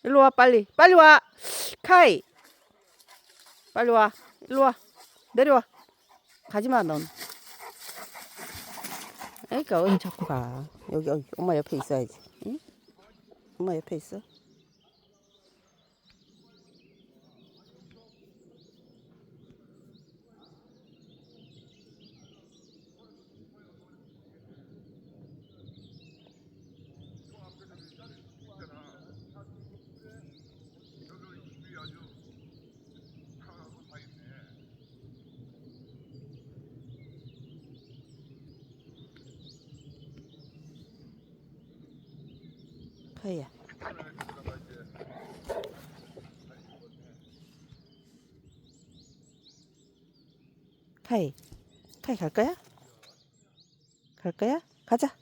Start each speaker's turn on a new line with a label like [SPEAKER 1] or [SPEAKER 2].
[SPEAKER 1] 일로 와, 빨리. 빨리 와. 카이. 빨리 와. 일로 와. 내려와. 가지마, 넌. 그러니까 어디 자꾸 가. 여기 엄마 옆에 있어야지. 응? 엄마 옆에 있어. 카이야. 카이. 카이 갈 거야? 갈 거야? 가자.